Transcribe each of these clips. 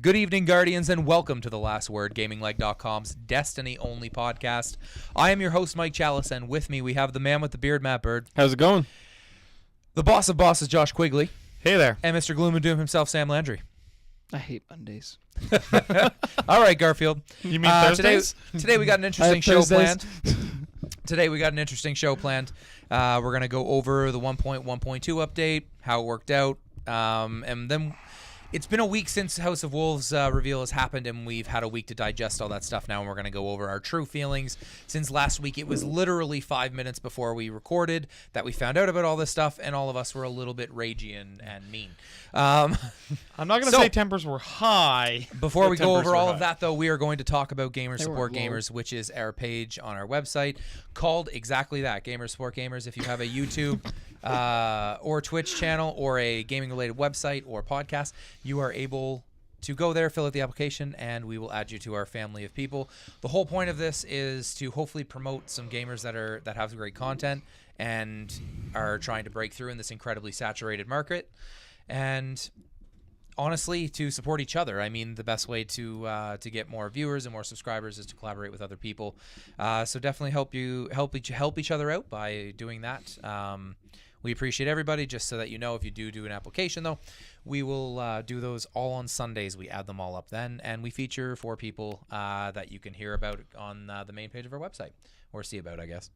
Good evening, Guardians, and welcome to The Last Word, GamingLag.com's Destiny-only podcast. I am your host, Mike Chalice, and with me we have the man with the beard, Matt Bird. How's it going? The boss of bosses, Josh Quigley. Hey there. And Mr. Gloom and Doom himself, Sam Landry. I hate Mondays. All right, Garfield. You mean Thursdays? Today we got an interesting show planned. Today we got an interesting show planned. We're going to go over the 1.1.2 update, how it worked out, and then it's been a week since House of Wolves reveal has happened, and we've had a week to digest all that stuff now, and we're going to go over our true feelings. Since last week, it was literally 5 minutes before we recorded that we found out about all this stuff, and all of us were a little bit ragey and mean. I'm not going to say tempers were high. Before we go over all of that, though, we are going to talk about Gamer Support Gamers, which is our page on our website called exactly that, Gamer Support Gamers. If you have a YouTube or Twitch channel or a gaming-related website or podcast, you are able to go there, fill out the application, and we will add you to our family of people. The whole point of this is to hopefully promote some gamers that have great content and are trying to break through in this incredibly saturated market. And honestly, to support each other. I mean, the best way to get more viewers and more subscribers is to collaborate with other people. So definitely help each other out by doing that. We appreciate everybody. Just so that you know, if you do an application, though, we will do those all on Sundays. We add them all up then, and we feature 4 people that you can hear about on the main page of our website. Or see about, I guess.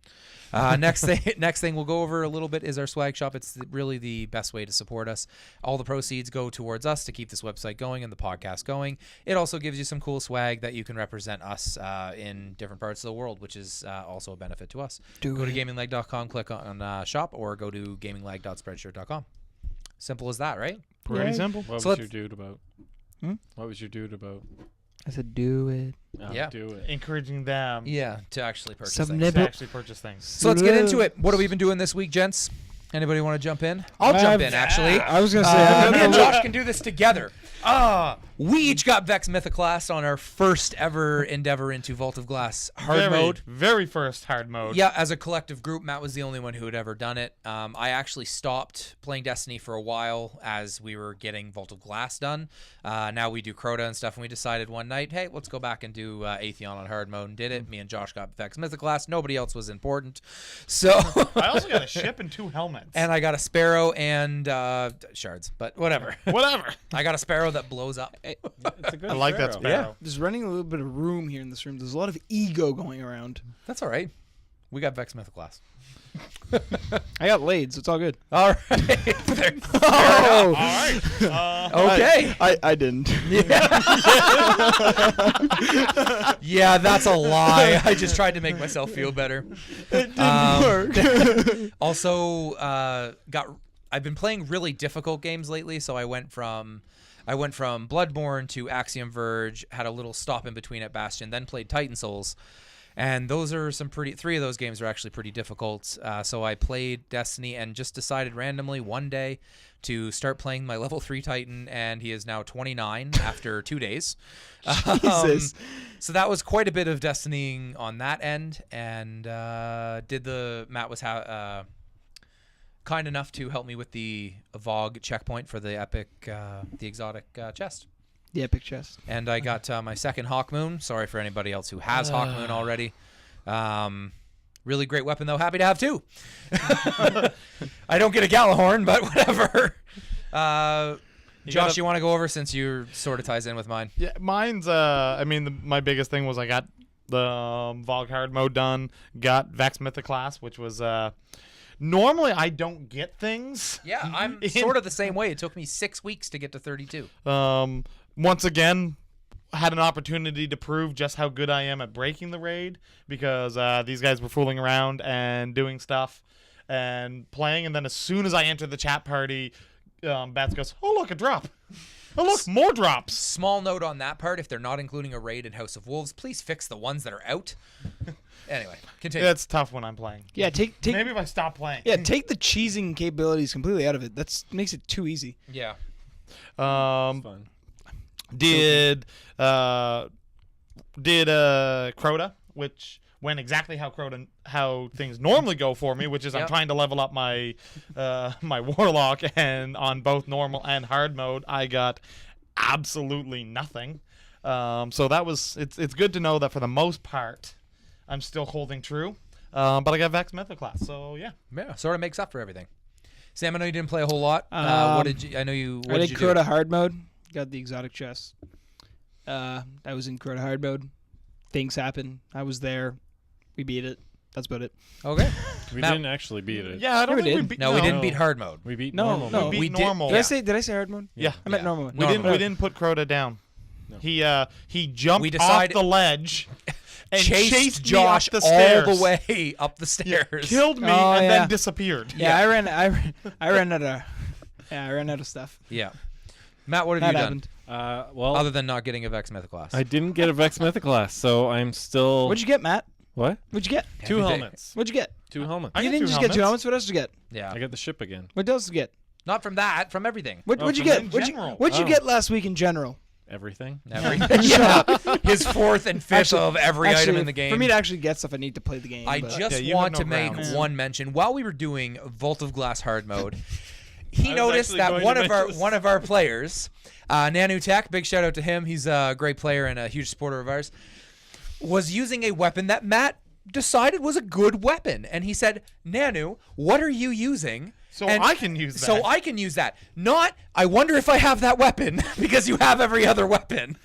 Next thing we'll go over a little bit is our swag shop. It's really the best way to support us. All the proceeds go towards us to keep this website going and the podcast going. It also gives you some cool swag that you can represent us in different parts of the world, which is also a benefit to us. Go to gaminglag.com, click on shop, or go to gaminglag.spreadshirt.com. Simple as that, right? Pretty simple. What was your dude about? What was your dude about? I said do it. Yeah. Do it. Encouraging them To actually purchase Some things. nib- to actually purchase things. So let's get into it. What have we been doing this week, gents? Anybody want to jump in? I'll jump in, actually. I was going to say. Me and Josh can do this together. We each got Vex Mythoclast on our first ever endeavor into Vault of Glass hard mode. Very first hard mode. Yeah, as a collective group, Matt was the only one who had ever done it. I actually stopped playing Destiny for a while as we were getting Vault of Glass done. Now we do Crota and stuff, and we decided one night, hey, let's go back and do Atheon on hard mode, and did it. Me and Josh got Vex Mythoclast. Nobody else was important. So I also got a ship and 2 helmets. And I got a Sparrow and shards, but whatever. Whatever. I got a Sparrow that blows up. It's a good I like that Sparrow. There's running a little bit of room here in this room. There's a lot of ego going around. That's all right. We got Vex Mythoclast. I got laid, so it's all good. All right. Oh, All right. Okay. I didn't. Yeah, that's a lie. I just tried to make myself feel better. It didn't work. Also, I've been playing really difficult games lately, so I went from Bloodborne to Axiom Verge, had a little stop in between at Bastion, then played Titan Souls. And those are 3 of those games are actually pretty difficult. So I played Destiny and just decided randomly one day to start playing my level 3 Titan, and he is now 29 after 2 days. Jesus. So that was quite a bit of Destinying on that end, and Matt was kind enough to help me with the VOG checkpoint for the epic, the exotic chest. The epic chest. And I got my second Hawkmoon. Sorry for anybody else who has Hawkmoon already. Really great weapon, though. Happy to have 2. I don't get a Galahorn, but whatever. Josh, you want to go over since you sort of ties in with mine? Yeah, mine's, my biggest thing was I got the Vogue hard mode done, got Vex Mythoclast, which was, normally I don't get things. Yeah, I'm sort of the same way. It took me 6 weeks to get to 32. Once again, had an opportunity to prove just how good I am at breaking the raid because these guys were fooling around and doing stuff and playing, and then as soon as I entered the chat party, Bats goes, "Oh look, a drop! Oh look, more drops!" Small note on that part: if they're not including a raid in House of Wolves, please fix the ones that are out. Anyway, continue. It's tough when I'm playing. Yeah, take maybe if I stop playing. Yeah, take the cheesing capabilities completely out of it. That makes it too easy. Yeah. It's fun. Did Crota, which went exactly how things normally go for me, which is I'm trying to level up my my warlock, and on both normal and hard mode, I got absolutely nothing. So that was it's good to know that for the most part, I'm still holding true. But I got Vex Mythoclast, so yeah. Yeah, sort of makes up for everything. Sam, I know you didn't play a whole lot. What did you? I know you. What I did did you do? Crota hard mode. Got the exotic chest. I was in Crota hard mode. Things happen. I was there. We beat it. That's about it. Okay. We Matt- didn't actually beat it. Yeah, I don't Yeah, we think we did. beat. No, we didn't beat hard mode. We beat No, normal. no. mode. We We beat did- normal. Did Yeah. I say hard mode? Yeah. I meant Yeah. normal mode. We Normal. didn't put Crota down. No. He jumped We off decided- the ledge and Chased me Josh up the stairs. all the way up the stairs. Killed me Oh, and yeah. then disappeared. Yeah, I ran out of. Yeah, I ran out of stuff. Yeah. Matt, what have That you happened. Well, done other than not getting a Vex Mythoclast? I didn't get a Vex Mythoclast, so I'm still. What'd you get, Matt? What? What'd you get? Two Every day. helmets. What'd you get? Two helmets. I You got didn't two just get two helmets. helmets. What else did you get? Yeah. I got the ship again. What else did you get? Not from that, from everything. What'd you from get? in What'd you general. What'd you Oh. get last week in general? Everything. Yeah. His fourth and fifth Actually- of every item Actually, in the game. For me to actually get stuff, I need to play the game. I but- just Yeah, you want have to no make grounds. one mention. While we were doing Vault of Glass hard mode, he was noticed actually that going one to of our mention one of our players, Nanu Tech, big shout out to him. He's a great player and a huge supporter of ours. Was using a weapon that Matt decided was a good weapon, and he said, "Nanu, what are you using?" So And I can use that. So I can use that. Not, I wonder if I have that weapon because you have every other weapon.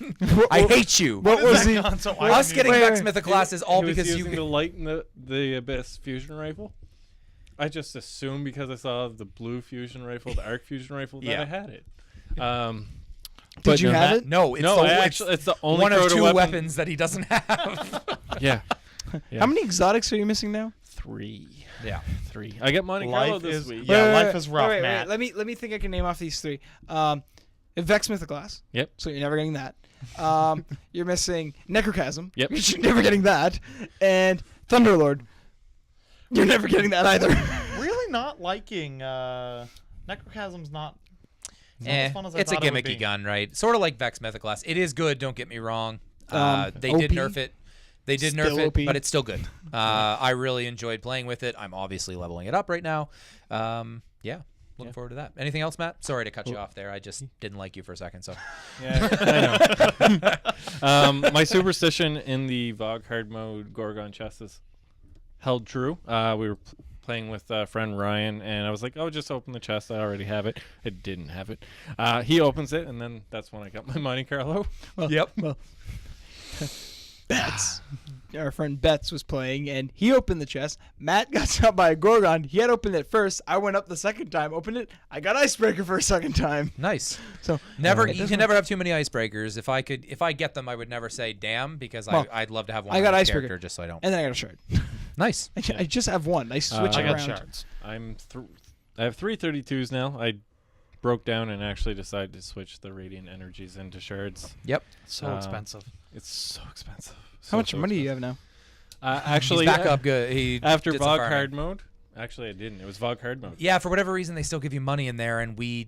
I hate you. What Is was that the? gone so I Us can getting use Wait, Vex wait. Mythoclast is all He was because using the you. light and the abyss fusion rifle. I just assumed because I saw the blue fusion rifle, the arc fusion rifle, that Yeah. I had it. Did you no, have that- it? No, it's No, the, I it's actually, it's the only one of Crota two weapon. weapons that he doesn't have. Yeah. Yeah. How many exotics are you missing now? 3. Yeah. 3. I got Monte Carlo Life this is week. yeah, Wait, life wait, is rough, wait, Matt. Let me think. I can name off these three. Vex Mythoclast. Yep. So you're never getting that. You're missing Necrochasm. Yep. You're never getting that. And Thunderlord. You're never getting that either. Really not liking Necrochasm's not as fun as I It's a thought it would gimmicky be. gun, right? Sort of like Vex Mythoclast. It is good, don't get me wrong. They OP? did nerf it. They did nerf Still it, OP. but it's still good. I really enjoyed playing with it. I'm obviously leveling it up right now. Yeah, looking forward to that. Anything else, Matt? Sorry to cut you off there. I just didn't like you for a second. So Yeah, I know. My superstition in the VOG hard mode Gorgon chest is held true. We were playing with friend Ryan, and I was like, "Oh, just open the chest. I already have it." It didn't have it. He opens it, and then that's when I got my Monte Carlo. yep. Well, Betts, our friend Betts was playing, and he opened the chest. Matt got shot by a Gorgon. He had opened it first. I went up the second time, opened it. I got Icebreaker for a second time. Nice. So Never. it You doesn't- can never have too many icebreakers. If I get them, I would never say damn because Well, I'd love to have one. I got on each icebreaker. character just so I don't. And then I got a shard. Nice. I just have one. I switch I it got around. shards. I have 332s now. I broke down and actually decided to switch the radiant energies into shards. Yep. So expensive. It's so expensive. How much money do you have now? Actually, He's back up good. He after did some VOG farming. hard mode. Actually, I didn't. It was VOG hard mode. Yeah, for whatever reason, they still give you money in there, and we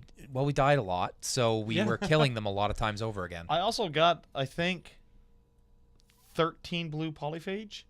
died a lot, so we Yeah. were killing them a lot of times over again. I also got, I think, 13 blue polyphage.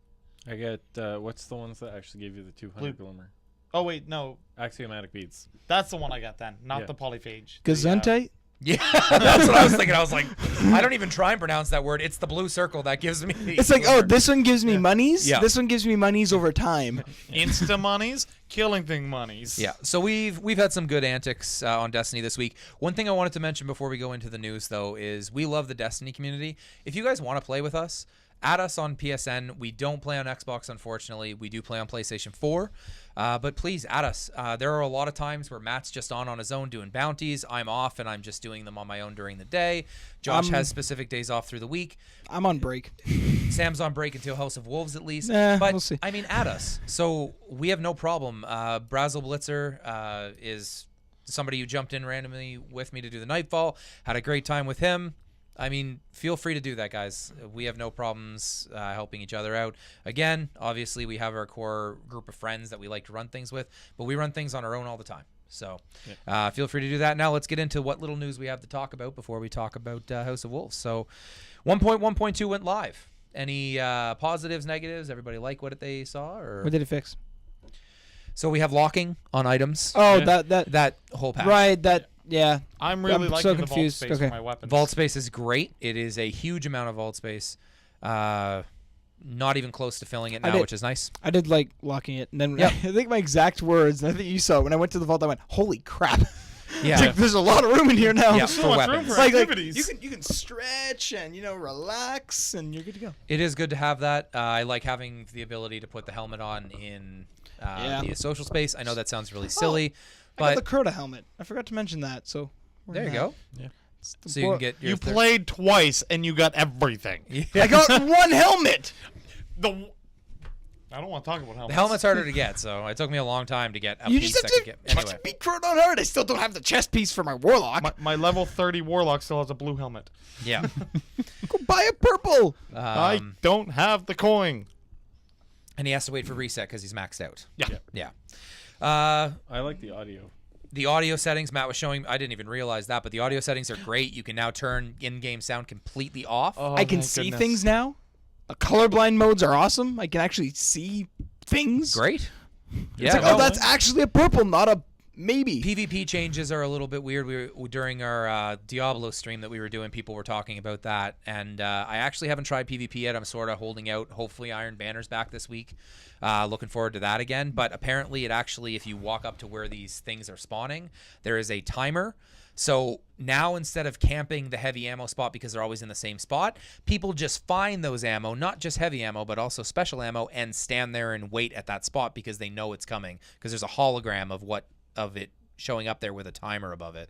I got what's the ones that actually gave you the 200 Blue- glimmer? Oh wait, no, Axiomatic beads. that's the one I got then, not Yeah. the polyphage. Gesundheit? Yeah, that's what I was thinking. I was like, I don't even try and pronounce that word. It's the blue circle that gives me. It's like, oh, this one gives me monies. Yeah. This one gives me monies over time. Insta monies, killing thing monies. Yeah, so we've had some good antics on Destiny this week. One thing I wanted to mention before we go into the news, though, is we love the Destiny community. If you guys want to play with us, add us on PSN. We don't play on Xbox, unfortunately. We do play on PlayStation 4. But please add us. There are a lot of times where Matt's just on his own doing bounties. I'm off, and I'm just doing them on my own during the day. Josh has specific days off through the week. I'm on break. Sam's on break until House of Wolves at least. Nah, but we'll see. I mean, add us. So we have no problem. Brazel Blitzer is somebody who jumped in randomly with me to do the Nightfall. Had a great time with him. I mean, feel free to do that, guys. We have no problems helping each other out. Again, obviously, we have our core group of friends that we like to run things with, but we run things on our own all the time. So feel free to do that. Now let's get into what little news we have to talk about before we talk about House of Wolves. So 1.1.2 went live. Any positives, negatives? Everybody like what they saw? Or What did it fix? So we have locking on items. Oh, Yeah. That whole patch. right. That yeah. I'm really I'm liking so the vault confused. space Okay. for my weapons. Vault space is great. It is a huge amount of vault space. Not even close to filling it I now, did- which is nice. I did like locking it, and then Yep. I think my exact words, and I think you saw it when I went to the vault. I went, "Holy crap!" Yeah. It's like, there's a lot of room in here now. Yeah, so for much weapons. room for Like activities. you can stretch and relax, and you're good to go. It is good to have that. I like having the ability to put the helmet on in Yeah. the social space. I know that sounds really silly, I got but the Crota helmet. I forgot to mention that. So we're there you in go. that. It's the So you can boy- get your You played twice and you got everything. I got one helmet. I don't want to talk about helmets. The helmet's harder to get, so it took me a long time to get a You piece just that have could to get. Anyway, beat Crota on hard. I still don't have the chest piece for my warlock. My level 30 warlock still has a blue helmet. yeah. Go buy a purple. I don't have the coin. And he has to wait for reset because he's maxed out. Yeah. Yeah. I like the audio. The audio settings Matt was showing, I didn't even realize that, but the audio settings are great. You can now turn in-game sound completely off. Oh, I can thank see goodness. things now. Colorblind modes are awesome. I can actually see things. Great. Yeah. It's like, no, oh, that's actually a purple, not a maybe. PvP changes are a little bit weird. During our Diablo stream that we were doing, people were talking about that, and I actually haven't tried PvP yet. I'm sort of holding out. Hopefully, Iron Banner's back this week. Looking forward to that again. But apparently, it actually, if you walk up to where these things are spawning, there is a timer. So now instead of camping the heavy ammo spot because they're always in the same spot, people just find those ammo, not just heavy ammo, but also special ammo, and stand there and wait at that spot because they know it's coming because there's a hologram of it showing up there with a timer above it.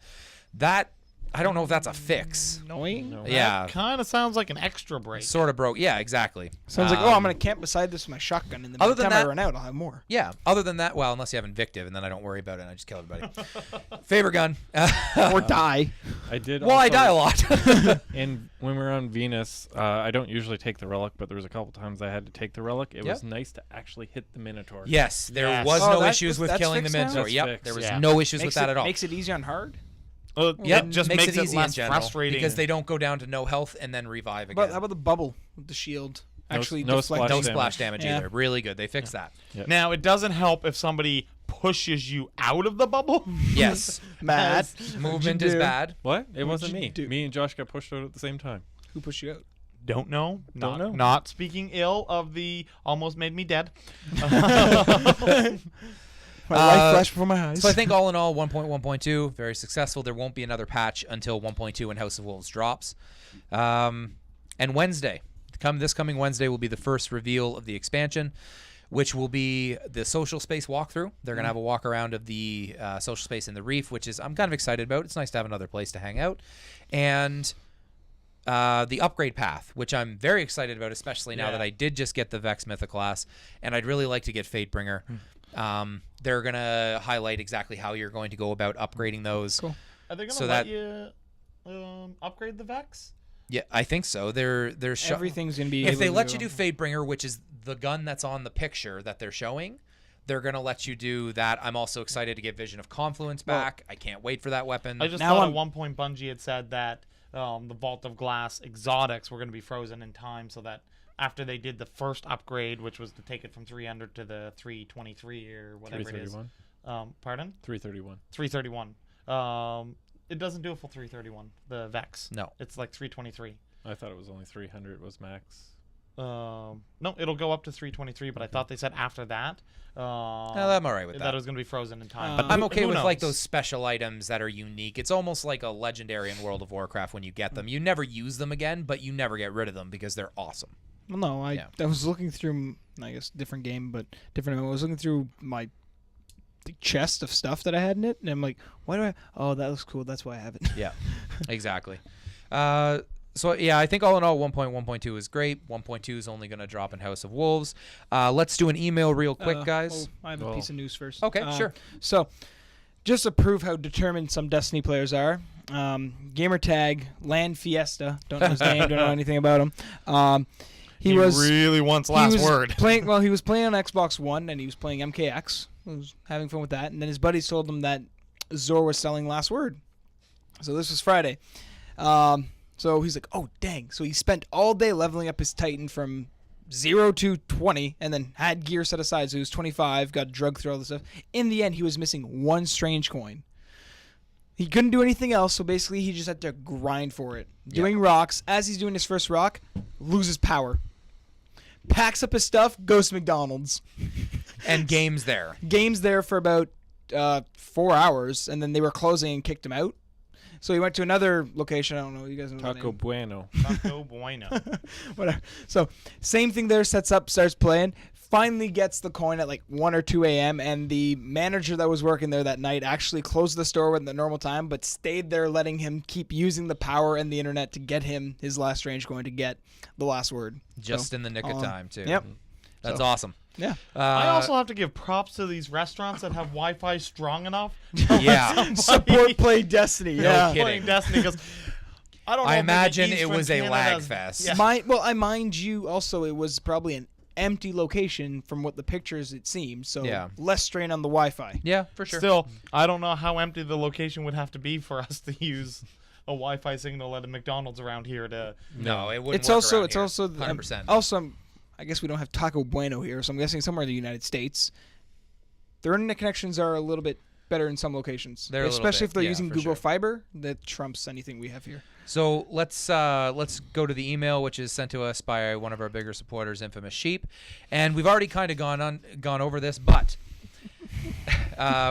That, I don't know if that's a fix. Annoying. No. Yeah. Kind of sounds like an extra break. Sort of broke. Yeah, exactly. Sounds like, oh, I'm gonna camp beside this with my shotgun, and then by Other the than time I that- run out, I'll have more. Yeah. Other than that, well, unless you have Invictive, and then I don't worry about it, and I just kill everybody. Favorite gun. Or die. I did. Well, I also- die a lot. And when we were on Venus, I don't usually take the relic, but there was a couple times I had to take the relic. It Yep. was nice to actually hit the Minotaur. Yes, there Yes. was Oh, no that's- issues with that's killing the fixed now? Minotaur. That's Yep, fixed. there was Yeah. no issues with that at all. Makes it easy on hard. Yep, It just makes it easy less in general frustrating. because they don't go down to no health and then revive How again. about the bubble with the shield? No- Actually, no deflect. no damage. splash damage Yeah. either. Really good. They fixed that. Now, it doesn't help if somebody pushes you out of the bubble. Yes. Matt, Movement you is do? bad. What? It wasn't you me. do? Me and Josh got pushed out at the same time. Who pushed you out? Don't know. Don't know. Not speaking ill of the almost made me dead. My life flashed before my eyes. So I think all in all, 1.1.2, very successful. There won't be another patch until 1.2 when House of Wolves drops. And Wednesday, this coming Wednesday will be the first reveal of the expansion, which will be the social space walkthrough. They're going to have a walk around of the social space in the Reef, which is I'm kind of excited about. It's nice to have another place to hang out. And the upgrade path, which I'm very excited about, especially now Yeah. that I did just get the Vex Mythoclass, and I'd really like to get Fatebringer. They're going to highlight exactly how you're going to go about upgrading those. Cool. Are they going to So let that- you upgrade the Vex? Yeah, I think so. They're Everything's gonna be. if able they to let you go- do Fatebringer, which is the gun that's on the picture that they're showing, they're going to let you do that. I'm also excited to get Vision of Confluence back. I can't wait for that weapon. I just Now thought I'm- at one point Bungie had said that the Vault of Glass exotics were going to be frozen in time so that after they did the first upgrade, which was to take it from 300 to the 323 or whatever it is. 331. Pardon? 331. 331. It doesn't do a full 331, the Vex. No. It's like 323. I thought it was only 300 was max. No, it'll go up to 323, but I thought they said after that. I'm all right with that that. it was going to be frozen in time. Uh, but I'm who- okay who with like knows? those special items that are unique. It's almost like a legendary in World of Warcraft when you get them. You never use them again, but you never get rid of them because they're awesome. Well, no, Yeah. I was looking through. I guess different game, but different. I was looking through my the chest of stuff that I had in it, and I'm like, why do I? Oh, that looks cool. That's why I have it. Yeah, exactly. So yeah, I think all in all, 1.1.2 is great. 1.2 is only going to drop in House of Wolves. Let's do an email real quick, guys. I have a Well- piece of news first. Okay, sure. So, just to prove how determined some Destiny players are, gamer tag Land Fiesta. Don't know his name. Don't know anything about him. He was really wants he last was word. playing. Well, he was playing on Xbox One, and he was playing MKX. He was having fun with that, and then his buddies told him that Zor was selling Last Word. So this was Friday. So he's like, "Oh dang!" So he spent all day leveling up his Titan from 0 to 20 and then had gear set aside, so he was 25, got drugged through all this stuff. In the end, he was missing one strange coin. He couldn't do anything else, so basically he just had to grind for it. Doing rocks. As he's doing his first rock, loses power. Packs up his stuff, goes to McDonald's. And games there. Games there for about 4 hours, and then they were closing and kicked him out. So he went to another location. I don't know. You guys know the Taco name. Bueno. Taco bueno. Whatever. So same thing there. Sets up, starts playing. Finally gets the coin at like 1 or 2 a.m. And the manager that was working there that night actually closed the store at the normal time, but stayed there, letting him keep using the power and the internet to get him his last strange coin to get the last word. Just in the nick of time, too. Yep. That's So- awesome. Yeah. I also have to give props to these restaurants that have Wi-Fi strong enough. Yeah. Support play Destiny. Yeah. kidding. Playing Destiny because I don't know. I if maybe imagine it Eastern was a Canada's- lag fest. Yeah. I mind you also it was probably an empty location from what the pictures it seemed, so Yeah. less strain on the Wi-Fi. Yeah, for sure. Still, I don't know how empty the location would have to be for us to use a Wi-Fi signal at a McDonald's around here to. No, it wouldn't It's work also around it's here. also 100%. also I guess we don't have Taco Bueno here, so I'm guessing somewhere in the United States, their internet connections are a little bit better in some locations, They're a little especially bit, if they're yeah, using for Google sure. Fiber. That trumps anything we have here. So let's go to the email, which is sent to us by one of our bigger supporters, Infamous Sheep, and we've already kind of gone over this, but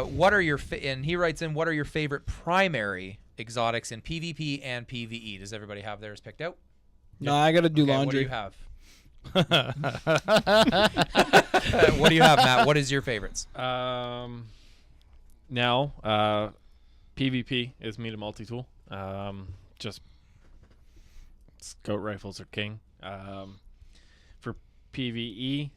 what are your and he writes in, what are your favorite primary exotics in PvP and PvE? Does everybody have theirs picked out? No, I got to do Okay, laundry. what do you have? What do you have, Matt? What is your favorites? Now, PvP is me to multi-tool. Just scout rifles are king. For PvE,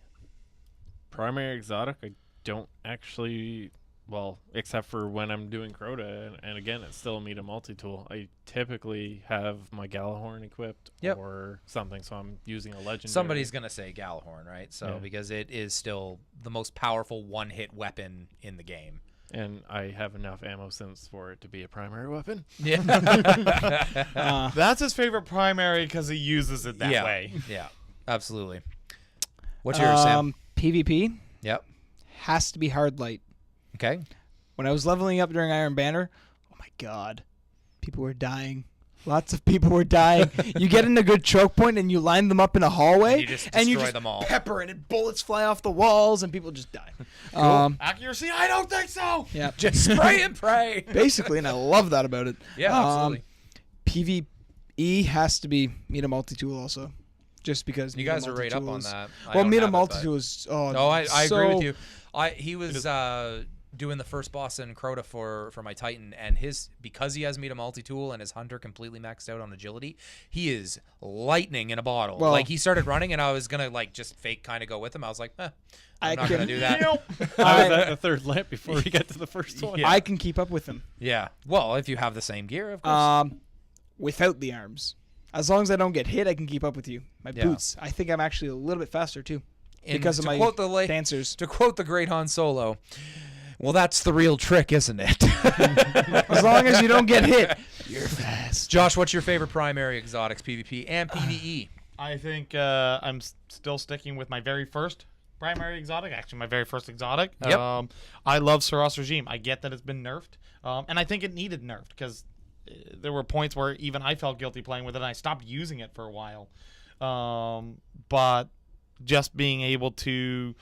primary exotic, I don't actually, well, except for when I'm doing Crota, and again, it's still me to multi-tool. I typically have my Galahorn equipped Yep. or something, so I'm using a legendary. Somebody's going to say Galahorn, right? So Yeah. because it is still the most powerful one-hit weapon in the game. And I have enough ammo since for it to be a primary weapon. Yeah. That's his favorite primary because he uses it that yeah. way. Yeah. Absolutely. What's yours, Sam? PvP Yep. has to be hard light. Okay. When I was leveling up during Iron Banner, oh my god, people were dying. Lots of people were dying. You get in a good choke point and you line them up in a hallway, And you just destroy them all. pepper and bullets fly off the walls and people just die. Accuracy? I don't think so. Yeah, Just spray and pray. basically, and I love that about it. Yeah, absolutely. PvE has to be Meta Multi-Tool also, just because You Meta guys are right up Multi-Tool on is- that. I Well, don't Meta have it, but- Multi-Tool is I agree with so- you. He was doing the first boss in Crota for my Titan, and because he has Meta Multi-Tool and his Hunter completely maxed out on agility, he is lightning in a bottle. Well- like he started running, and I was gonna like just fake kind of go with him. I was like, I'm not gonna do that. I was at the third lamp before we get to the first one. Yeah. I can keep up with him. Yeah. Well, if you have the same gear, of course. Without the arms. As long as I don't get hit, I can keep up with you. My Yeah. boots. I think I'm actually a little bit faster too, And because of to my quote the dancers. To quote the great Han Solo, well, that's the real trick, isn't it? As long as you don't get hit, you're fast. Josh, what's your favorite primary exotics, PvP and PvE? I think I'm still sticking with my very first primary exotic. Actually, my very first exotic. Yep. I love Suros Regime. I get that it's been nerfed, and I think it needed nerfed because there were points where even I felt guilty playing with it, and I stopped using it for a while. But just being able to,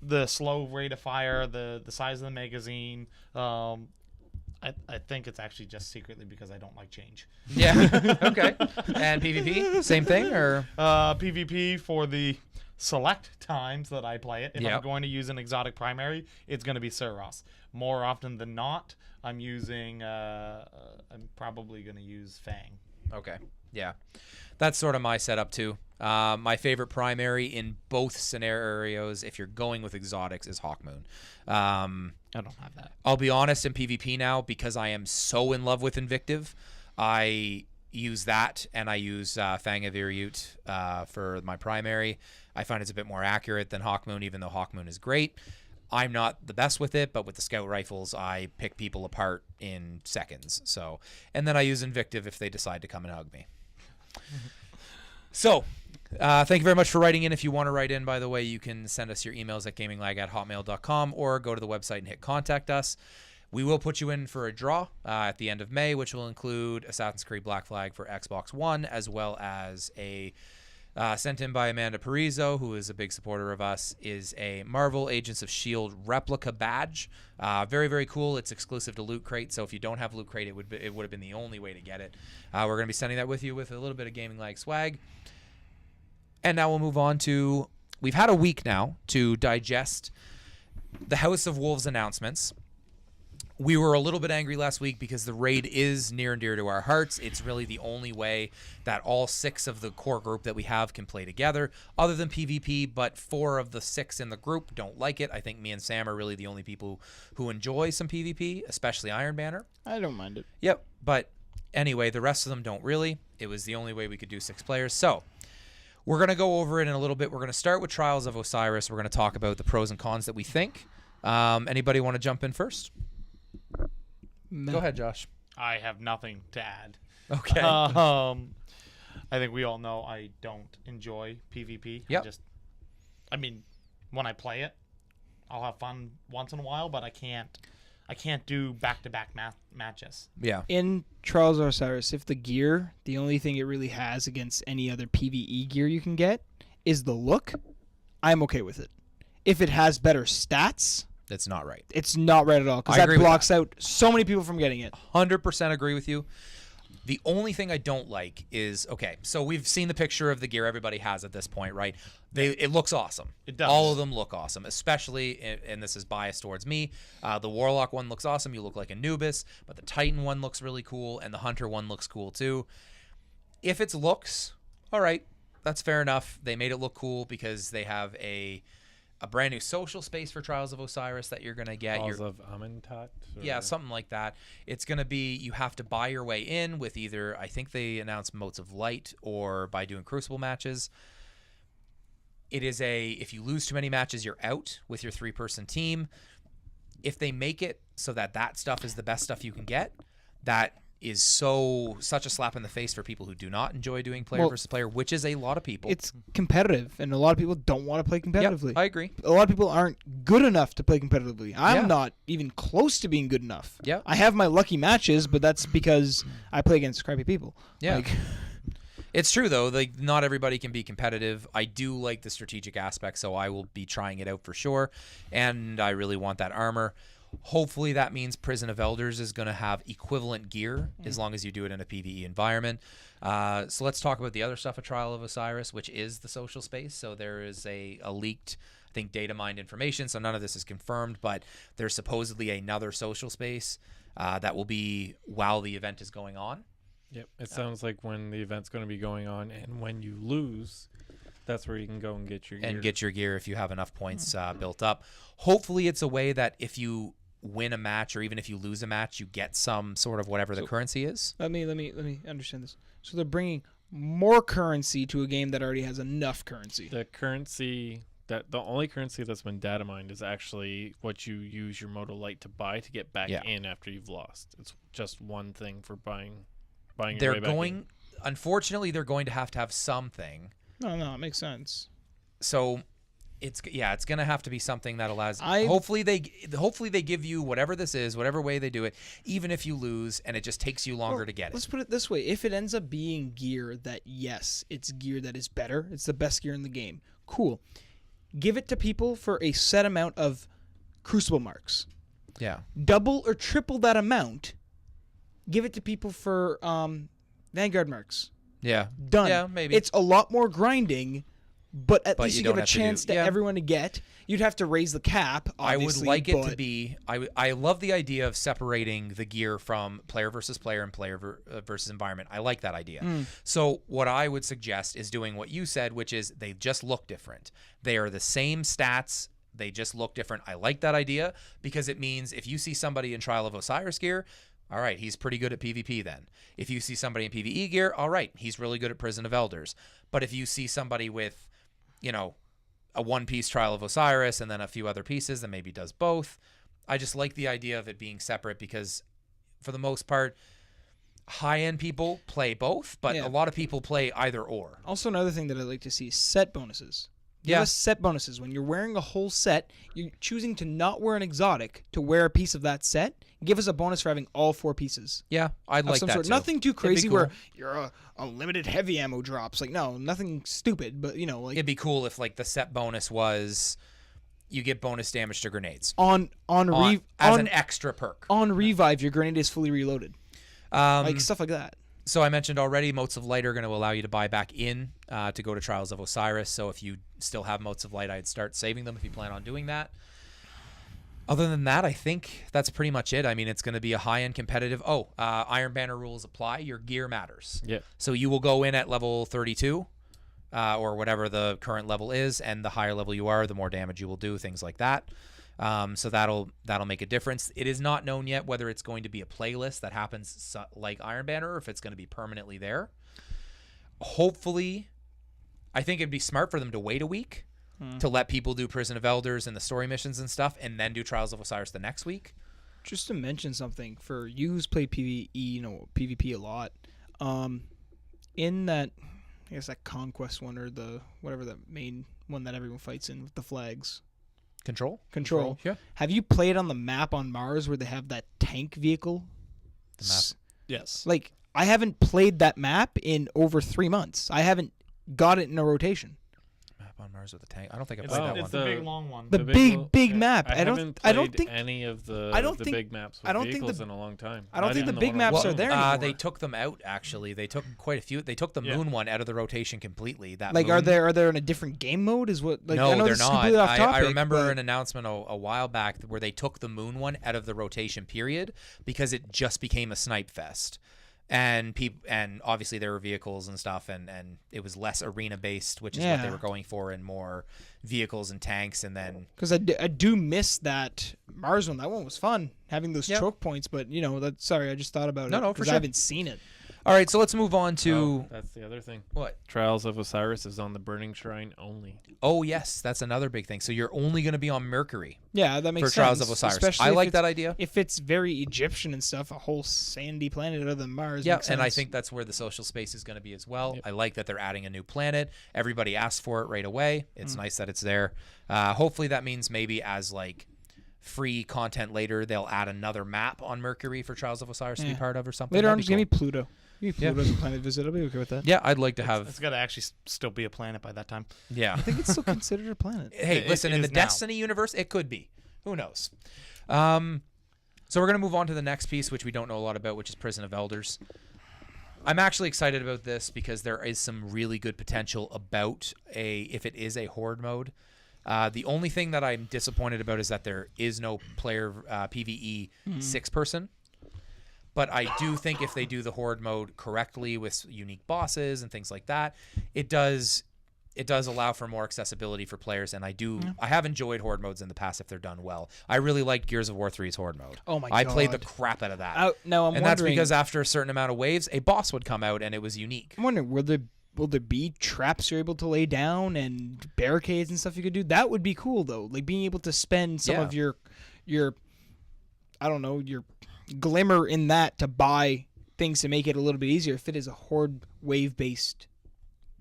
the slow rate of fire, the size of the magazine, I think it's actually just secretly because I don't like change. Yeah. Okay. And PvP, same thing, or PvP for the select times that I play it. If Yep. I'm going to use an exotic primary, it's going to be Suros. More often than not, I'm using. I'm probably going to use Fang. okay, yeah, that's sort of my setup too. My favorite primary in both scenarios, if you're going with exotics, is Hawkmoon. I don't have that. I'll be honest, in PvP now, because I am so in love with Invictive, I use that, and I use Fang of Iriyut for my primary. I find it's a bit more accurate than Hawkmoon, even though Hawkmoon is great. I'm not the best with it, but with the scout rifles, I pick people apart in seconds. And then I use Invictive if they decide to come and hug me. So, Thank you very much for writing in. If you want to write in, by the way, you can send us your emails at gaminglag@hotmail.com or go to the website and hit contact us. We will put you in for a draw at the end of May, which will include Assassin's Creed Black Flag for Xbox One, as well as a sent in by Amanda Parizo, who is a big supporter of us, is a Marvel Agents of S.H.I.E.L.D. replica badge. Very, very cool. It's exclusive to Loot Crate, so if you don't have Loot Crate, it would have been the only way to get it. We're going to be sending that with you with a little bit of Gaming Lag swag. And now we'll move on to, we've had a week now to digest the House of Wolves announcements. We were a little bit angry last week because the raid is near and dear to our hearts. It's really the only way that all 6 of the core group that we have can play together, other than PvP, but 4 of the 6 in the group don't like it. I think me and Sam are really the only people who enjoy some PvP, especially Iron Banner. I don't mind it. Yep, but anyway, the rest of them don't really. It was the only way we could do 6 players. So we're going to go over it in a little bit. We're going to start with Trials of Osiris. We're going to talk about the pros and cons that we think. Anybody want to jump in first? Go ahead, Josh. I have nothing to add. Okay. I think we all know I don't enjoy PvP. Yep. I mean, when I play it, I'll have fun once in a while, but I can't do back-to-back matches. Yeah. In Trials of Osiris, if the only thing it really has against any other PvE gear you can get is the look, I'm okay with it. If it has better stats, That's not right. it's not right at all, because I that agree with blocks out so many people from getting it. 100% agree with you. The only thing I don't like is, okay, so we've seen the picture of the gear everybody has at this point, right? It looks awesome. It does. All of them look awesome, especially, and this is biased towards me, the Warlock one looks awesome. You look like Anubis, but the Titan one looks really cool, and the Hunter one looks cool too. If it's looks, all right, that's fair enough. They made it look cool because they have a brand new social space for Trials of Osiris that you're going to get. Halls of Amentat? Yeah, something like that. It's going to be, you have to buy your way in with either, I think they announced Motes of Light, or by doing Crucible matches. It is if you lose too many matches, you're out with your 3-person team. If they make it so that stuff is the best stuff you can get, that is such a slap in the face for people who do not enjoy doing player versus player, which is a lot of people. It's competitive, and a lot of people don't want to play competitively. Yep, I agree. A lot of people aren't good enough to play competitively. I'm Yeah. not even close to being good enough. Yeah. I have my lucky matches, but that's because I play against crappy people. Yeah. Like, It's true, though. Like, not everybody can be competitive. I do like the strategic aspect, so I will be trying it out for sure. And I really want that armor. Hopefully that means Prison of Elders is going to have equivalent gear as long as you do it in a PvE environment. So let's talk about the other stuff of Trial of Osiris, which is the social space. So there is a leaked, I think, data mined information. So none of this is confirmed, but there's supposedly another social space that will be while the event is going on. Yep. It sounds like when the event's going to be going on, and when you lose, that's where you can go and get your gear. And get your gear if you have enough points built up. Hopefully it's a way that if you win a match, or even if you lose a match, you get some sort of whatever the currency is. let me understand this. So they're bringing more currency to a game that already has enough currency. The currency the only currency that's been data mined is actually what you use your Moto Light to buy to get back in after you've lost. It's just one thing for buying your way back in. Unfortunately, they're going to have something. No, it makes sense. So it's going to have to be something that allows. Hopefully they give you whatever this is, whatever way they do it, even if you lose, and it just takes you longer to get it. Let's put it this way: if it ends up being gear that, yes, it's gear that is better, it's the best gear in the game. Cool. Give it to people for a set amount of Crucible marks. Yeah. Double or triple that amount. Give it to people for Vanguard marks. Yeah. Done. Yeah, maybe. It's a lot more grinding, but at least you you don't give a have to chance to everyone to get. You'd have to raise the cap, obviously. I would like it to be. I love the idea of separating the gear from player versus player and player versus environment. I like that idea. So what I would suggest is doing what you said, which is they just look different. They are the same stats. They just look different. I like that idea because it means if you see somebody in Trial of Osiris gear, all right, he's pretty good at PvP then. If you see somebody in PvE gear, all right, he's really good at Prison of Elders. But if you see somebody with, a one-piece Trial of Osiris and then a few other pieces that maybe does both, I just like the idea of it being separate because for the most part, high-end people play both, but Yeah. a lot of people play either or. Also, another thing that I'd like to see is set bonuses. Give Yeah. us set bonuses. When you're wearing a whole set, you're choosing to not wear an exotic to wear a piece of that set. Give us a bonus for having all 4 pieces. Yeah, I'd Of like some that sort. too. Nothing too It'd be crazy cool. where you're a limited heavy ammo drops. Like, no, nothing stupid, but, like It'd be cool if like the set bonus was you get bonus damage to grenades on as an extra perk. on revive, your grenade is fully reloaded. Like stuff like that. So I mentioned already, Motes of Light are going to allow you to buy back in to go to Trials of Osiris. So if you still have Motes of Light, I'd start saving them if you plan on doing that. Other than that, I think that's pretty much it. I mean, it's going to be a high-end competitive. Iron Banner rules apply. Your gear matters. Yeah. So you will go in at level 32 or whatever the current level is, and the higher level you are, the more damage you will do, things like that. So that'll make a difference. It is not known yet whether it's going to be a playlist that happens like Iron Banner or if it's going to be permanently there. Hopefully, I think it'd be smart for them to wait a week to let people do Prison of Elders and the story missions and stuff, and then do Trials of Osiris the next week. Just to mention something for you who's played PvE, PvP a lot. In that, I guess that Conquest one or the whatever the main one that everyone fights in with the flags. Control. Yeah. Have you played on the map on Mars where they have that tank vehicle? The map. Yes. Like, I haven't played that map in over 3 months. I haven't got it in a rotation. Map on Mars with a tank. I don't think I It's, played that it's one. the big long one. The big map. I don't think any of the big maps with vehicles in a long time. I don't Not think the even big one maps on are Moon. there anymore. They took them out, actually. They took quite a few. They took the Moon one out of the rotation completely. That Like, Moon. are they in a different game mode? Is what? Like, No, I know they're this is not. completely off I topic, remember but an announcement a while back where they took the Moon one out of the rotation period because it just became a snipe fest. And obviously there were vehicles and stuff, and it was less arena based, which is what they Yeah. were going for, and more vehicles and tanks. And then because I do miss that Mars one. That one was fun, having those Yep. choke points. But sorry, I just thought about No, it. no, for 'cause sure. I haven't seen it. all right, so let's move on to That's the other thing. what? Trials of Osiris is on the Burning Shrine only. Oh yes, that's another big thing. So you're only going to be on Mercury Yeah, that makes for sense. Trials of Osiris. Especially I if like it's- that idea. If it's very Egyptian and stuff, a whole sandy planet other than Mars. Yeah, makes and I sense. think that's where the social space is going to be as well. Yep. I like that they're adding a new planet. Everybody asked for it right away. It's nice that it's there. Hopefully that means maybe as like free content later, they'll add another map on Mercury for Trials of Osiris to be Yeah. part of or something. later on, That'd just be give me cool. Pluto. Give me Pluto as a planet visit. I'll be okay with that. Yeah, I'd like to have. It's got to actually still be a planet by that time. Yeah. I think it's still considered a planet. Hey, It- listen, it in the is now. Destiny universe, it could be. Who knows? So we're going to move on to the next piece, which we don't know a lot about, which is Prison of Elders. I'm actually excited about this because there is some really good potential about if it is a horde mode. The only thing that I'm disappointed about is that there is no player PvE 6-person. But I do think if they do the horde mode correctly with unique bosses and things like that, it does allow for more accessibility for players. And I have enjoyed horde modes in the past if they're done well. I really liked Gears of War 3's horde mode. Oh my I played the God. crap out of that. Now I'm and that's wondering. because after a certain amount of waves, a boss would come out and it was unique. I'm wondering, will there be traps you're able to lay down and barricades and stuff you could do? That would be cool though. Like being able to spend some of your I don't know, your glimmer in that to buy things to make it a little bit easier if it is a horde wave based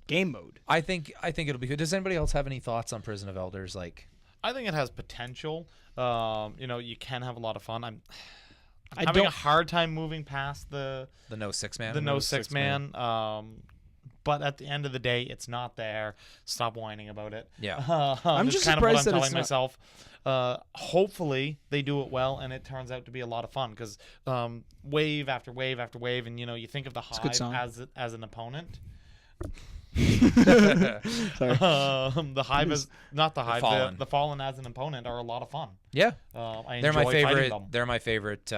game mode. I think it'll be good. Does anybody else have any thoughts on Prison of Elders? Like, I think it has potential. You can have a lot of fun. I'm I having a don't- hard time moving past the the no 6-man? no no 6-man. But at the end of the day, it's not there. Stop whining about it. Yeah. I'm That's just kind of what I'm surprised that telling it's not- myself. Hopefully they do it well, and it turns out to be a lot of fun because wave after wave after wave, and you think of the a good Hive song. as an opponent. Sorry. The Hive is not the Hive. Fallen. The Fallen as an opponent are a lot of fun. Yeah. I They're enjoy my fighting favorite. them. They're my favorite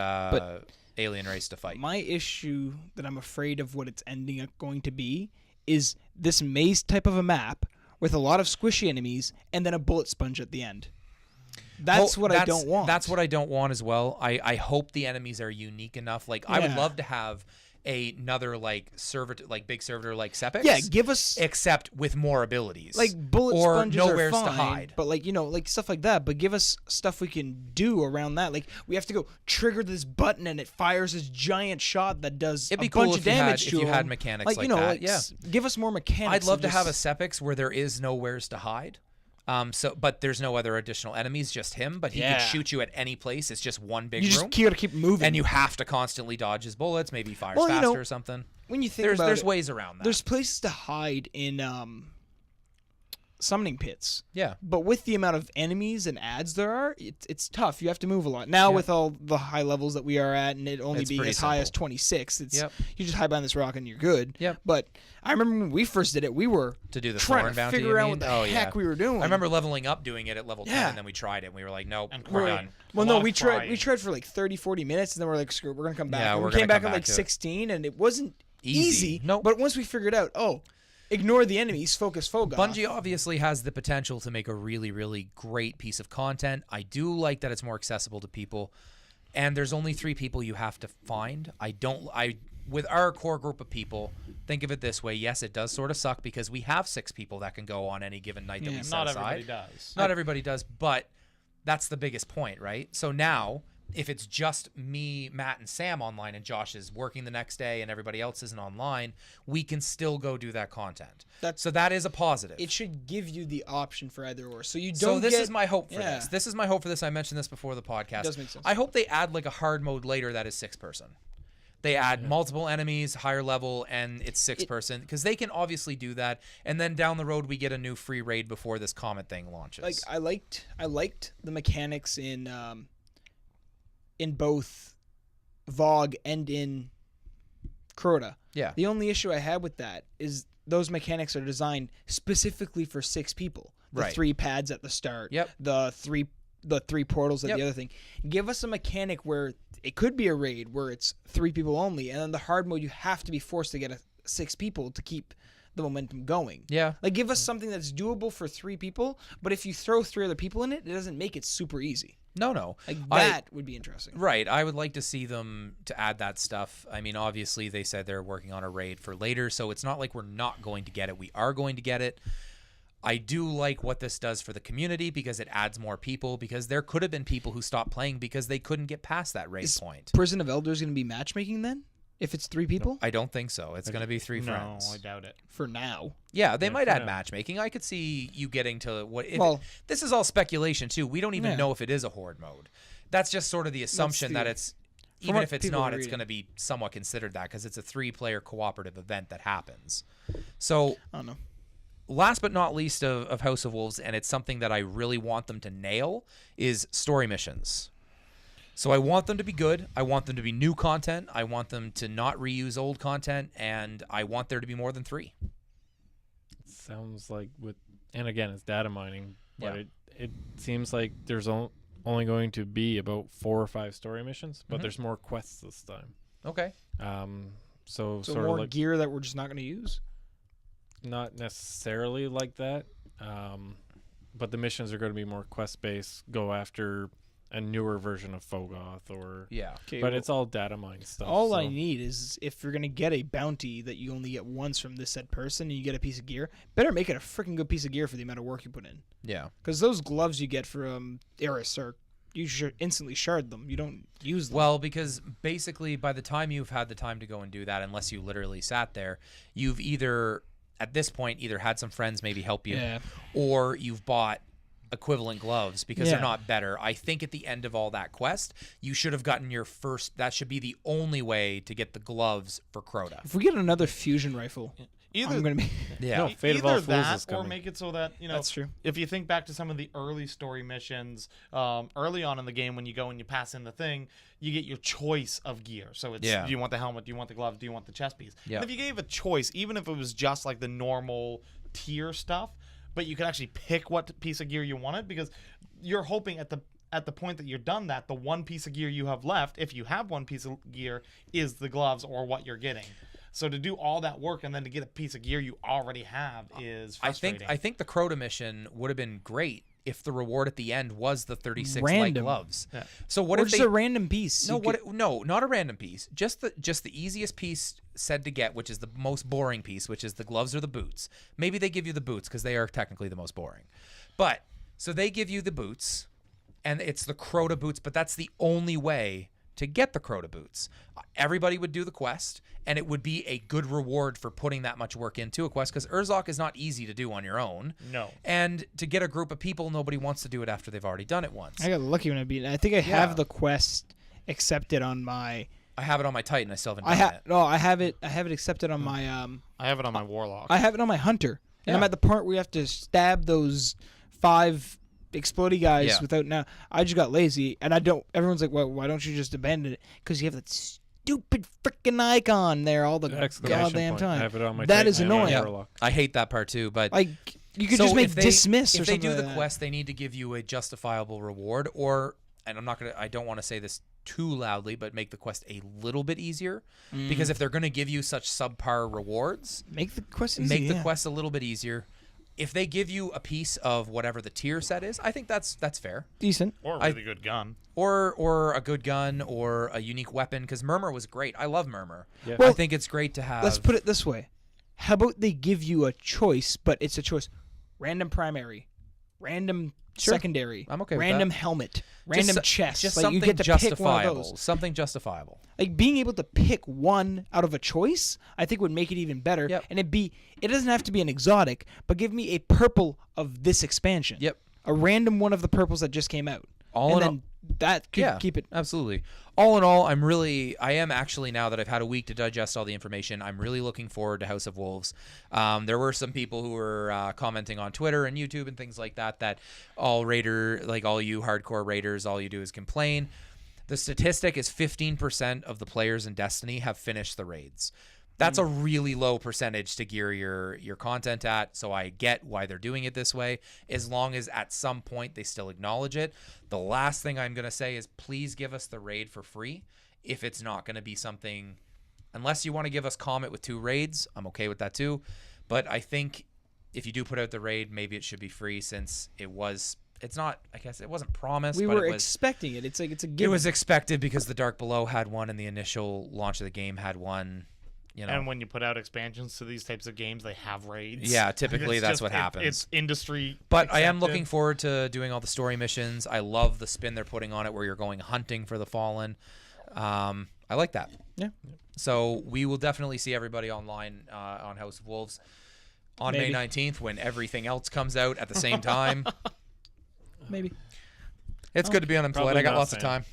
alien race to fight. My issue that I'm afraid of what it's ending up going to be is this maze type of a map with a lot of squishy enemies and then a bullet sponge at the end. That's what I don't want. That's what I don't want as well. I hope the enemies are unique enough. Like I would Yeah. love to have another like servitor, like big servitor, like Sepix. Yeah, give us except with more abilities, like bullet or sponges nowheres are fine, to hide. but like like stuff like that. But give us stuff we can do around that. Like we have to go trigger this button and it fires this giant shot that does It'd be a cool bunch if of you had- damage if to you had them. mechanics like like you know, that, like, yeah. Give us more mechanics. I'd love to and have a just- Sepix where there is nowheres to hide. But there's no other additional enemies, just him. But he Yeah. could shoot you at any place. It's just one big You room, just gotta keep moving, and you have to constantly dodge his bullets. Maybe he fires Well, you faster know, or something. when you think There's about there's it, ways around that. there's places to hide in summoning pits. yeah. But with the amount of enemies and ads there are, it's tough. You have to move a lot. Now Yeah. with all the high levels that we are at, and it only It's being pretty as high as simple. 26, it's Yep. you just hide behind this rock and you're good. Yep. But I remember when we first did it, we were To do the trying thorn to bounty. figure you out mean? what the Oh, heck yeah. we were doing. I remember leveling up doing it at level 10, Yeah. and then we tried it, and we were like, nope, And we're crying. done. Well, A no, lot we of tried. crying. We tried for like 30, 40 minutes, and then we're like, screw it, we're gonna come back. Yeah, And we're we came gonna back come at back like to it. 16, and it wasn't easy. Nope. But once we figured out, ignore the enemies, focus Fogoth. Bungie obviously has the potential to make a really, really great piece of content. I do like that it's more accessible to people, and there's only 3 people you have to find. With our core group of people, think of it this way. Yes, it does sort of suck because we have 6 people that can go on any given night that Yeah. we set Not aside. everybody does. Not everybody does, but that's the biggest point, right? So now, if it's just me, Matt, and Sam online, and Josh is working the next day, and everybody else isn't online, we can still go do that content. So that is a positive. It should give you the option for either or, so you don't. So this get, is my hope for Yeah. this. This is my hope for this. I mentioned this before the podcast. Does make sense. I hope they add like a hard mode later that is 6-person. They add multiple enemies, higher level, and it's 6-person because they can obviously do that. And then down the road, we get a new free raid before this Comet thing launches. Like I liked the mechanics in both VOG and in Crota. yeah, The only issue I had with that is those mechanics are designed specifically for 6 people. The Right. 3 pads at the start. Yep. The three portals at Yep. the other thing. Give us a mechanic where it could be a raid where it's 3 people only, and then the hard mode you have to be forced to get 6 people to keep the momentum going. yeah. Like give us something that's doable for 3 people, but if you throw 3 other people in it, it doesn't make it super easy. No. Like that would be interesting. Right. I would like to see them to add that stuff. I mean, obviously, they said they're working on a raid for later, so it's not like we're not going to get it. We are going to get it. I do like what this does for the community because it adds more people, because there could have been people who stopped playing because they couldn't get past that raid point. Prison of Elders going to be matchmaking then? If it's 3 people? I don't think so. It's going to be 3 No, friends. I doubt it. For now. Yeah, they might for add now. matchmaking. I could see you getting to what. Well- This is all speculation too. We don't even Yeah. know if it is a horde mode. That's just sort of the assumption that the- it's. from Even what if it's people not, are it's reading. going to be somewhat considered that because it's a 3-player cooperative event that happens. So, I don't know. last but not least of House of Wolves, and it's something that I really want them to nail, is story missions. So I want them to be good. I want them to be new content. I want them to not reuse old content, and I want there to be more than 3. Sounds like and again, it's data mining, but Yeah. it seems like there's only going to be about 4 or 5 story missions, but Mhm. there's more quests this time. Okay. So So sort of more like gear that we're just not going to use? not necessarily like that, but the missions are going to be more quest based. Go after a newer version of Fogoth, or Yeah. Okay, but well, it's all data mine stuff. all I so- need is if you're going to get a bounty that you only get once from this said person and you get a piece of gear, better make it a freaking good piece of gear for the amount of work you put in. Yeah. Because those gloves you get from Eris are, you should instantly shard them. You don't use them. Well, because basically by the time you've had the time to go and do that, unless you literally sat there, you've either, at this point, either had some friends maybe help you, Yeah. or you've bought equivalent gloves because Yeah. they're not better. I think at the end of all that quest, you should have gotten your first, that should be the only way to get the gloves for Crota. If we get another fusion rifle, Either I'm going to be... Yeah. No, Fate of All either Fools that, is or coming. make it so that That's true. if you think back to some of the early story missions, early on in the game when you go and you pass in the thing, you get your choice of gear. So it's Yeah. do you want the helmet, do you want the gloves, do you want the chest piece? Yeah. And if you gave a choice, even if it was just like the normal tier stuff, but you could actually pick what piece of gear you wanted, because you're hoping at the point that you're done that the one piece of gear you have left, if you have one piece of gear, is the gloves or what you're getting. So to do all that work and then to get a piece of gear you already have is frustrating. I think the Crota mission would have been great if the reward at the end was the 36 light Random. gloves. Yeah. So what Or if just they a random piece. no, You could- no, not a random piece. Just the easiest piece said to get, which is the most boring piece, which is the gloves or the boots. Maybe they give you the boots because they are technically the most boring. But so they give you the boots, and it's the Crota boots, but that's the only way to get the Crota boots. Everybody would do the quest, and it would be a good reward for putting that much work into a quest because Urzoc is not easy to do on your own. No. And to get a group of people, nobody wants to do it after they've already done it once. I got lucky when I beat it. I think I Yeah. have the quest accepted on my. I have it on my Titan. I still haven't I done have it. no. I have it. I have it accepted on my. I have it on my Warlock. I have it on my Hunter, and I'm Yeah. at the part where you have to stab those 5 explodey guys Yeah. without. Now I just got lazy, and I don't. Everyone's like, "Well, why don't you just abandon it?" Because you have that stupid freaking icon there all the Exclamation goddamn point. time. I have it on my That Titan, is I have it on my annoying. Warlock. I hate that part too, but Like you could So just make if they, dismiss or if they something do the like that. quest, they need to give you a justifiable reward, or and I don't want to say this too loudly, but make the quest a little bit easier because if they're going to give you such subpar rewards, Make the quest easy. make the yeah. quest a little bit easier. If they give you a piece of whatever the tier set is, I think that's fair. decent. or a really good gun. Or a good gun or a unique weapon because Murmur was great. I love Murmur. Yeah. I Well, think it's great to have. Let's put it this way: how about they give you a choice, but it's a choice: random primary, random secondary, I'm okay with random that. helmet, just random so- chest. Just like something you get to pick one of justifiable. those. Something justifiable. Like being able to pick one out of a choice, I think would make it even better. Yep. And it doesn't have to be an exotic, but give me a purple of this expansion. Yep. A random one of the purples that just came out. All and in then that could keep it. Absolutely. All in all, I am actually, now that I've had a week to digest all the information, I'm really looking forward to House of Wolves. There were some people who were commenting on Twitter and YouTube and things like that all you hardcore raiders, all you do is complain. The statistic is 15% of the players in Destiny have finished the raids. That's a really low percentage to gear your content at, so I get why they're doing it this way, as long as at some point they still acknowledge it. The last thing I'm going to say is please give us the raid for free if it's not going to be something, unless you want to give us Comet with 2 raids, I'm okay with that too. But I think if you do put out the raid, maybe it should be free since it's not, I guess it wasn't promised, We but were it was, expecting it. It's like it's a it given. was expected because the Dark Below had one and the initial launch of the game had one. You know. And when you put out expansions to these types of games, they have raids. Yeah, typically It's that's just- what happens. It's industry. But I am accepted. looking forward to doing all the story missions. I love the spin they're putting on it where you're going hunting for the fallen. I like that. Yeah. So we will definitely see everybody online on House of Wolves on Maybe. May 19th when everything else comes out at the same time. Maybe. It's good to be unemployed. Probably I got not, lots of Sam. time.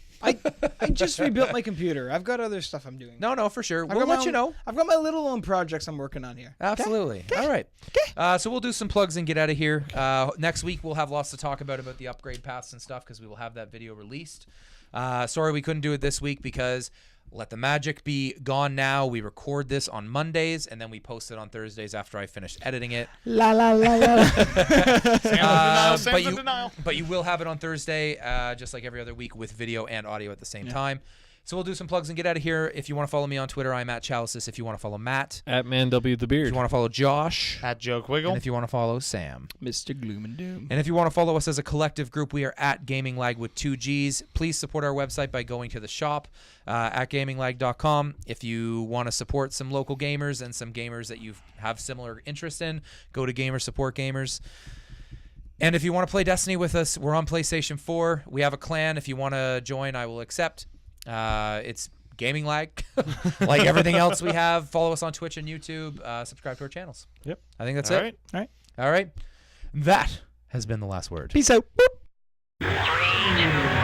I just rebuilt my computer. I've got other stuff I'm doing. No, for sure. I've We'll got my let you own- know. I've got my little own projects I'm working on here. Absolutely. All right. So we'll do some plugs and get out of here. Next week we'll have lots to talk about the upgrade paths and stuff because we will have that video released. Sorry we couldn't do it this week because let the magic be gone now. We record this on Mondays and then we post it on Thursdays after I finish editing it. La la la la. Sam's in denial. But you will have it on Thursday, just like every other week, with video and audio at the same time. So we'll do some plugs and get out of here. If you want to follow me on Twitter, I'm at Chalices. If you want to follow Matt, At Man W the if Beard. you want to follow Josh, At Joe Quiggle. and if you want to follow Sam. Mr. Gloom and Doom. And if you want to follow us as a collective group, we are at Gaming Lag with 2 Gs. Please support our website by going to the shop at gaminglag.com. If you want to support some local gamers and some gamers that you have similar interest in, go to Gamer Support Gamers. And if you want to play Destiny with us, we're on PlayStation 4. We have a clan. If you want to join, I will accept. It's Gaming Lag. Like everything else we have, follow us on Twitch and YouTube. Subscribe to our channels. Yep. I think that's All it. right. All right. That has been the last word. Peace out. Boop.